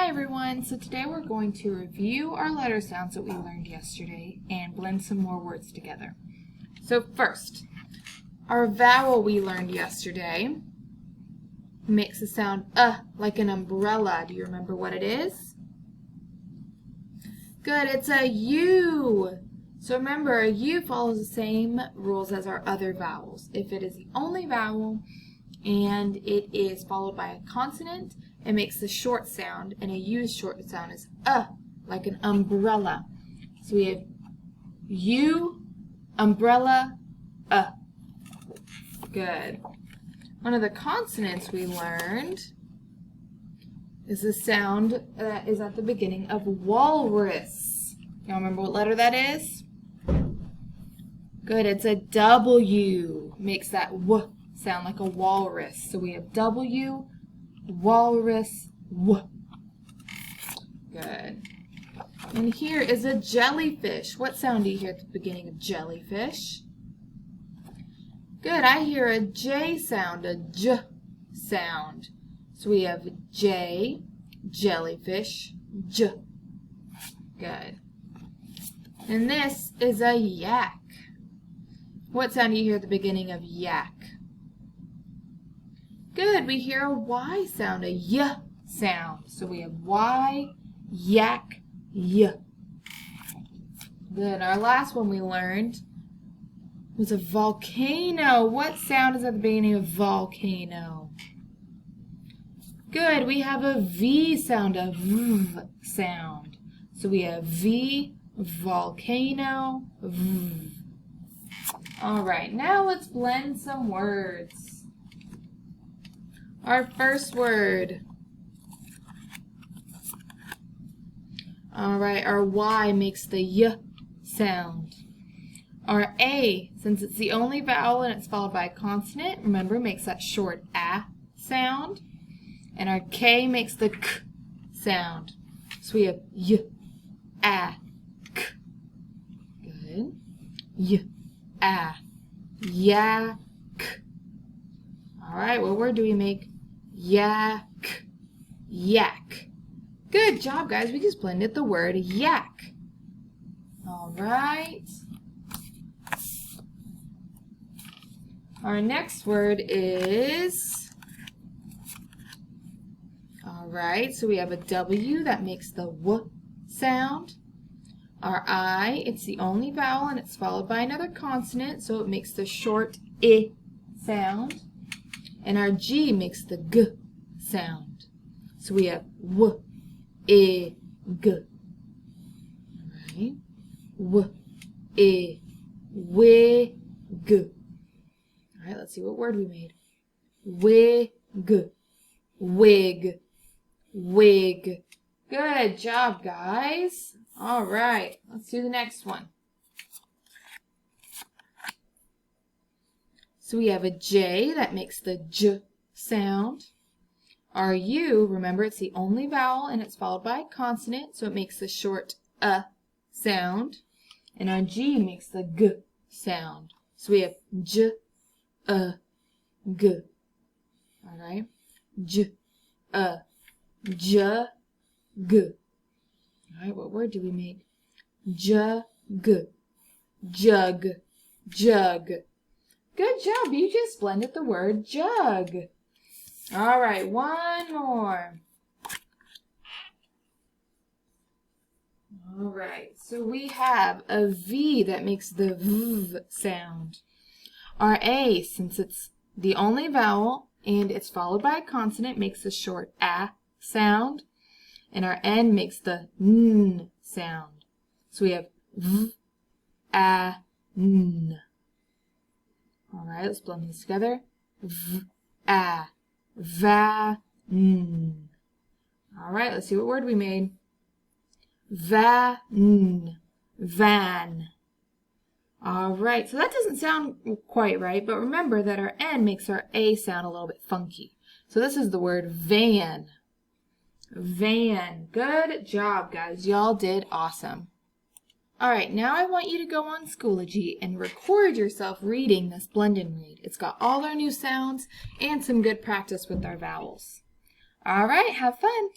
Hi everyone, so today we're going to review our letter sounds that we learned yesterday and blend some more words together. So first, our vowel we learned yesterday makes the sound like an umbrella. Do you remember what it is? Good, it's a U. So remember, a U follows the same rules as our other vowels. If it is the only vowel and it is followed by a consonant, it makes the short sound, and a U's short sound is like an umbrella. So we have U, umbrella, Good. One of the consonants we learned is the sound that is at the beginning of walrus. Y'all remember what letter that is? Good, it's a W. Makes that W sound like a walrus. So we have W, walrus, W. Good. And here is a jellyfish. What sound do you hear at the beginning of jellyfish? Good, I hear a J sound, a J sound. So we have J, jellyfish, J. Good. And this is a yak. What sound do you hear at the beginning of yak? Good, we hear a Y sound, a Y sound. So we have Y, yak, Y. Good, our last one we learned was a volcano. What sound is at the beginning of volcano? Good, we have a V sound, a V sound. So we have V, volcano, V. All right, now let's blend some words. Our first word. All right, our Y makes the Y sound. Our A, since it's the only vowel and it's followed by a consonant, remember, makes that short A sound. And our K makes the K sound. So we have Y, A, K. Good. Y, A, yak. All right, what word do we make? Yak, yak. Good job, guys. We just blended the word yak. All right. Our next word is, all right, so we have a W that makes the W sound. Our I, it's the only vowel and it's followed by another consonant, so it makes the short I sound. And our G makes the G sound. So we have W, I, G. All right. W, I, W, G. All right, let's see what word we made. Wig, wig, wig. Good job, guys. All right, let's do the next one. So we have a J that makes the J sound. Our U, remember, it's the only vowel and it's followed by a consonant, so it makes the short sound. And our G makes the G sound. So we have J, G. All right, J, J, G. All right, what word do we make? Jug, jug, jug. Good job, you just blended the word jug. All right, one more. All right, so we have a V that makes the V sound. Our A, since it's the only vowel and it's followed by a consonant, makes the short A sound. And our N makes the N sound. So we have V, A, N. All right, let's blend these together. V, A, Va, N. All right, let's see what word we made. Va, N, van. All right, so that doesn't sound quite right, but remember that our N makes our A sound a little bit funky. So this is the word van. Van. Good job, guys. Y'all did awesome. All right, now I want you to go on Schoology and record yourself reading this blend and read. It's got all our new sounds and some good practice with our vowels. All right, have fun.